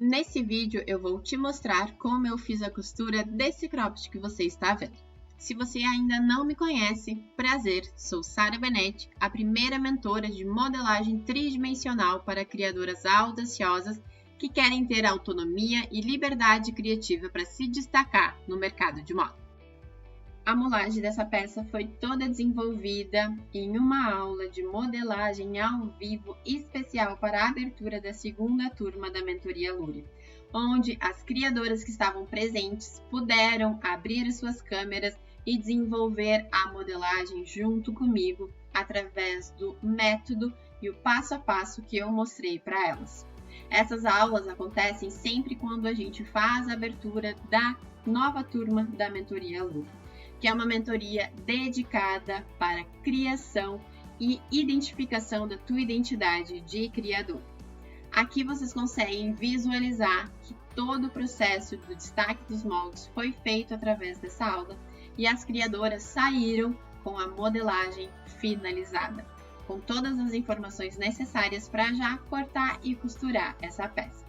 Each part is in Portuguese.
Nesse vídeo eu vou te mostrar como eu fiz a costura desse cropped que você está vendo. Se você ainda não me conhece, prazer, sou Sara Benetti, a primeira mentora de modelagem tridimensional para criadoras audaciosas que querem ter autonomia e liberdade criativa para se destacar no mercado de moda. A mulagem dessa peça foi toda desenvolvida em uma aula de modelagem ao vivo especial para a abertura da segunda turma da Mentoria Lure, onde as criadoras que estavam presentes puderam abrir suas câmeras e desenvolver a modelagem junto comigo através do método e o passo a passo que eu mostrei para elas. Essas aulas acontecem sempre quando a gente faz a abertura da nova turma da Mentoria Lure, que é uma mentoria dedicada para criação e identificação da tua identidade de criador. Aqui vocês conseguem visualizar que todo o processo do destaque dos moldes foi feito através dessa aula e as criadoras saíram com a modelagem finalizada, com todas as informações necessárias para já cortar e costurar essa peça.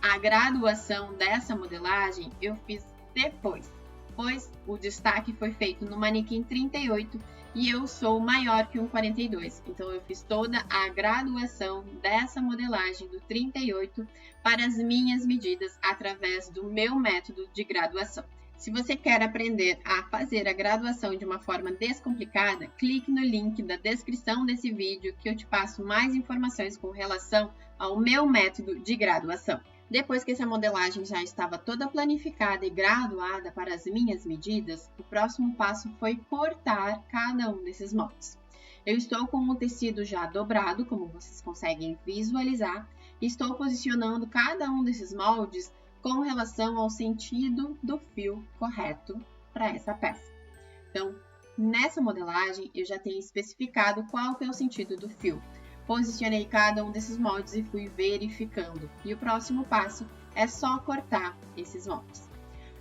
A graduação dessa modelagem eu fiz depois, pois o destaque foi feito no manequim 38 e eu sou maior que um 42, então eu fiz toda a graduação dessa modelagem do 38 para as minhas medidas através do meu método de graduação. Se você quer aprender a fazer a graduação de uma forma descomplicada, clique no link da descrição desse vídeo que eu te passo mais informações com relação ao meu método de graduação. Depois que essa modelagem já estava toda planificada e graduada para as minhas medidas, o próximo passo foi cortar cada um desses moldes. Eu estou com o tecido já dobrado, como vocês conseguem visualizar, e estou posicionando cada um desses moldes com relação ao sentido do fio correto para essa peça. Então, nessa modelagem, eu já tenho especificado qual que é o sentido do fio. Posicionei cada um desses moldes e fui verificando. E o próximo passo é só cortar esses moldes.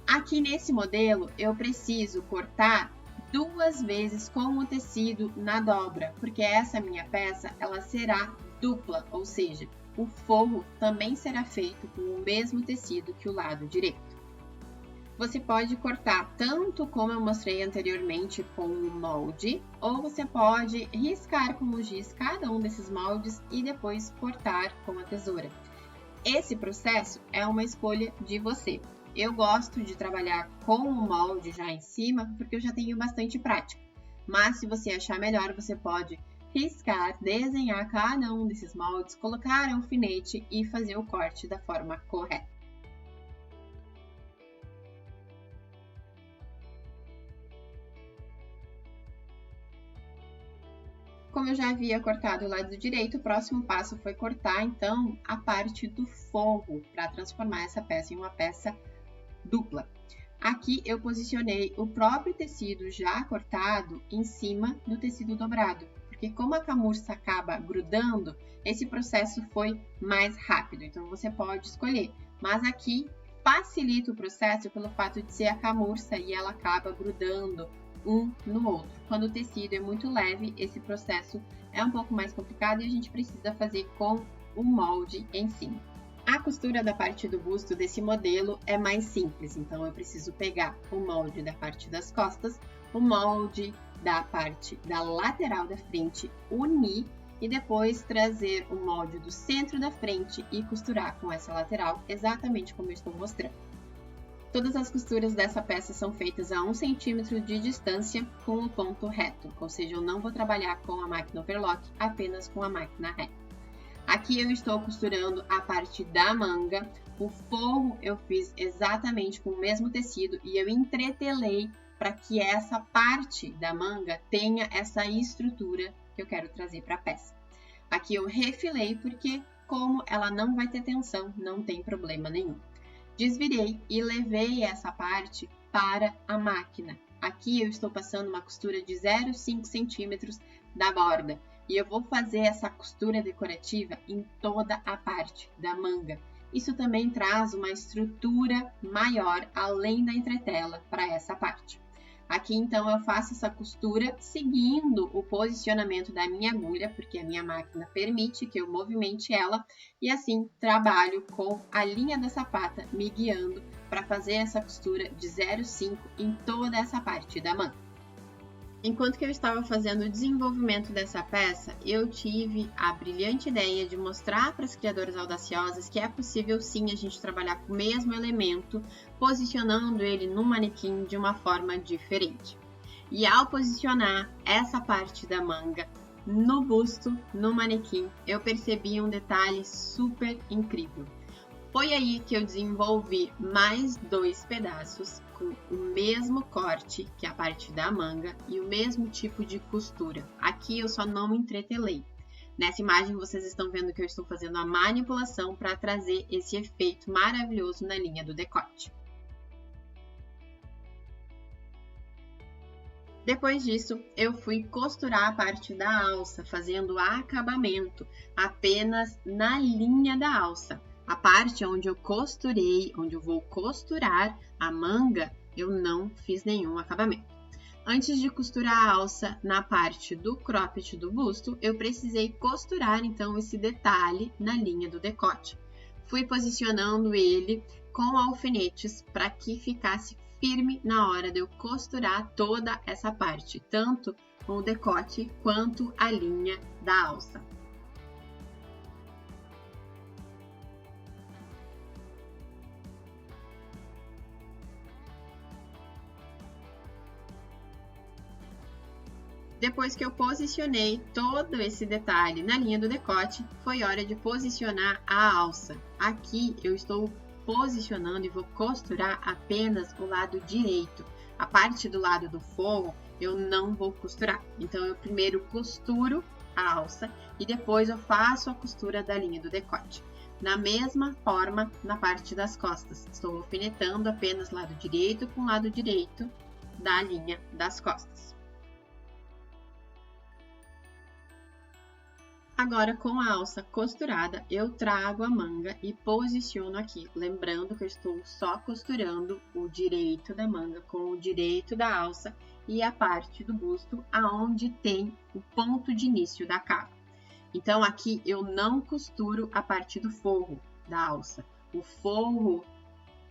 Aqui nesse modelo, eu preciso cortar 2 vezes com o tecido na dobra, porque essa minha peça ela será dupla, ou seja, o forro também será feito com o mesmo tecido que o lado direito. Você pode cortar tanto como eu mostrei anteriormente com o molde, ou você pode riscar com o giz cada um desses moldes e depois cortar com a tesoura. Esse processo é uma escolha de você. Eu gosto de trabalhar com o molde já em cima, porque eu já tenho bastante prática. Mas se você achar melhor, você pode riscar, desenhar cada um desses moldes, colocar alfinete e fazer o corte da forma correta. Como eu já havia cortado o lado direito, o próximo passo foi cortar, então, a parte do forro para transformar essa peça em uma peça dupla. Aqui eu posicionei o próprio tecido já cortado em cima do tecido dobrado, porque como a camurça acaba grudando, esse processo foi mais rápido, então você pode escolher. Mas aqui facilita o processo pelo fato de ser a camurça e ela acaba grudando um no outro. Quando o tecido é muito leve, esse processo é um pouco mais complicado e a gente precisa fazer com o molde em cima. A costura da parte do busto desse modelo é mais simples, então eu preciso pegar o molde da parte das costas, o molde da parte da lateral da frente, unir e depois trazer o molde do centro da frente e costurar com essa lateral, exatamente como eu estou mostrando. Todas as costuras dessa peça são feitas a 1 cm de distância com o ponto reto, ou seja, eu não vou trabalhar com a máquina overlock, apenas com a máquina reta. Aqui eu estou costurando a parte da manga, o forro eu fiz exatamente com o mesmo tecido e eu entretelei para que essa parte da manga tenha essa estrutura que eu quero trazer para a peça. Aqui eu refilei porque como ela não vai ter tensão, não tem problema nenhum. Desvirei e levei essa parte para a máquina. Aqui eu estou passando uma costura de 0,5 cm da borda e eu vou fazer essa costura decorativa em toda a parte da manga. Isso também traz uma estrutura maior além da entretela para essa parte. Aqui, então, eu faço essa costura seguindo o posicionamento da minha agulha, porque a minha máquina permite que eu movimente ela, e assim trabalho com a linha da sapata me guiando para fazer essa costura de 0,5 em toda essa parte da manga. Enquanto que eu estava fazendo o desenvolvimento dessa peça, eu tive a brilhante ideia de mostrar para as criadoras audaciosas que é possível sim a gente trabalhar com o mesmo elemento, posicionando ele no manequim de uma forma diferente. E ao posicionar essa parte da manga no busto, no manequim, eu percebi um detalhe super incrível. Foi aí que eu desenvolvi mais 2 pedaços com o mesmo corte que a parte da manga e o mesmo tipo de costura. Aqui eu só não entretelei. Nessa imagem vocês estão vendo que eu estou fazendo a manipulação para trazer esse efeito maravilhoso na linha do decote. Depois disso, eu fui costurar a parte da alça, fazendo o acabamento apenas na linha da alça. A parte onde eu costurei, onde eu vou costurar a manga, eu não fiz nenhum acabamento. Antes de costurar a alça na parte do cropped do busto, eu precisei costurar então esse detalhe na linha do decote. Fui posicionando ele com alfinetes para que ficasse firme na hora de eu costurar toda essa parte, tanto o decote quanto a linha da alça. Depois que eu posicionei todo esse detalhe na linha do decote, foi hora de posicionar a alça. Aqui eu estou posicionando e vou costurar apenas o lado direito. A parte do lado do forro eu não vou costurar. Então eu primeiro costuro a alça e depois eu faço a costura da linha do decote. Da mesma forma na parte das costas. Estou alfinetando apenas lado direito com lado direito da linha das costas. Agora, com a alça costurada, eu trago a manga e posiciono aqui. Lembrando que eu estou só costurando o direito da manga com o direito da alça e a parte do busto, aonde tem o ponto de início da cava. Então, aqui eu não costuro a parte do forro da alça. O forro,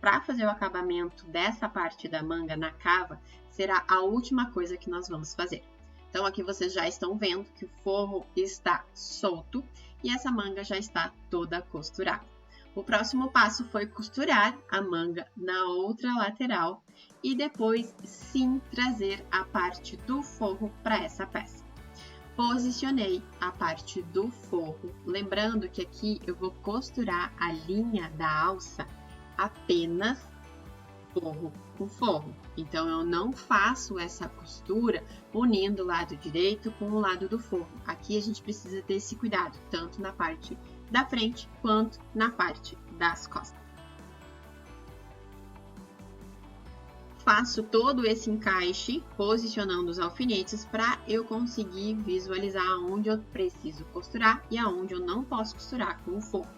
para fazer o acabamento dessa parte da manga na cava, será a última coisa que nós vamos fazer. Então, aqui vocês já estão vendo que o forro está solto e essa manga já está toda costurada. O próximo passo foi costurar a manga na outra lateral e depois sim trazer a parte do forro para essa peça. Posicionei a parte do forro, lembrando que aqui eu vou costurar a linha da alça apenas forro com forro. Então, eu não faço essa costura unindo o lado direito com o lado do forro. Aqui a gente precisa ter esse cuidado, tanto na parte da frente quanto na parte das costas. Faço todo esse encaixe, posicionando os alfinetes para eu conseguir visualizar onde eu preciso costurar e aonde eu não posso costurar com o forro.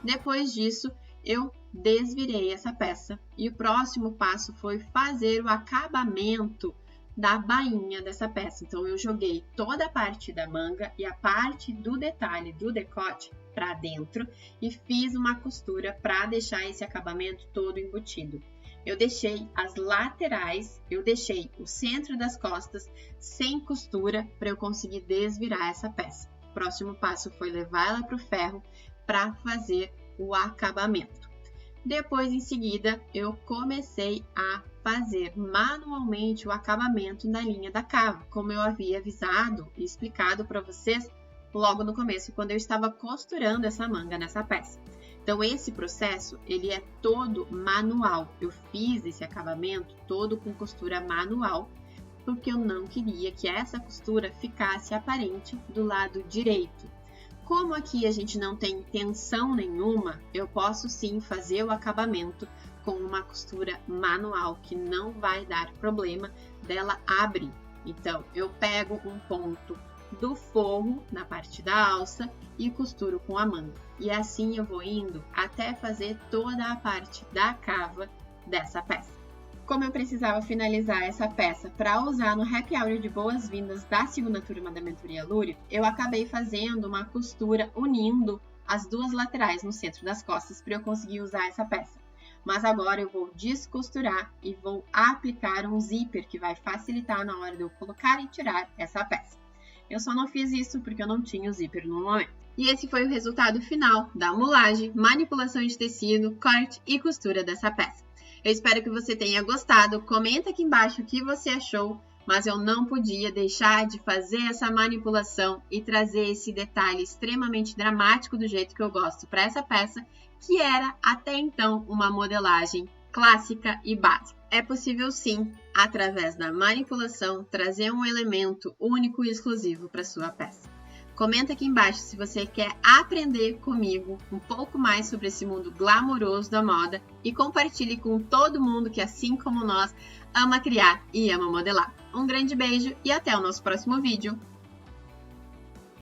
Depois disso, eu desvirei essa peça e o próximo passo foi fazer o acabamento da bainha dessa peça. Então, eu joguei toda a parte da manga e a parte do detalhe do decote para dentro e fiz uma costura para deixar esse acabamento todo embutido. Eu deixei as laterais, eu deixei o centro das costas sem costura para eu conseguir desvirar essa peça. O próximo passo foi levar ela para o ferro para fazer o acabamento. Depois, em seguida, eu comecei a fazer manualmente o acabamento na linha da cava, como eu havia avisado e explicado para vocês logo no começo, quando eu estava costurando essa manga nessa peça. Então, esse processo, ele é todo manual. Eu fiz esse acabamento todo com costura manual, porque eu não queria que essa costura ficasse aparente do lado direito. Como aqui a gente não tem tensão nenhuma, eu posso sim fazer o acabamento com uma costura manual, que não vai dar problema dela abrir. Então, eu pego um ponto do forro na parte da alça e costuro com a manga. E assim eu vou indo até fazer toda a parte da cava dessa peça. Como eu precisava finalizar essa peça para usar no happy hour de boas-vindas da segunda turma da mentoria Lúria, eu acabei fazendo uma costura unindo as duas laterais no centro das costas para eu conseguir usar essa peça. Mas agora eu vou descosturar e vou aplicar um zíper que vai facilitar na hora de eu colocar e tirar essa peça. Eu só não fiz isso porque eu não tinha o zíper no momento. E esse foi o resultado final da mulagem, manipulação de tecido, corte e costura dessa peça. Eu espero que você tenha gostado, comenta aqui embaixo o que você achou, mas eu não podia deixar de fazer essa manipulação e trazer esse detalhe extremamente dramático do jeito que eu gosto para essa peça, que era até então uma modelagem clássica e básica. É possível sim, através da manipulação, trazer um elemento único e exclusivo para sua peça. Comenta aqui embaixo se você quer aprender comigo um pouco mais sobre esse mundo glamouroso da moda e compartilhe com todo mundo que, assim como nós, ama criar e ama modelar. Um grande beijo e até o nosso próximo vídeo.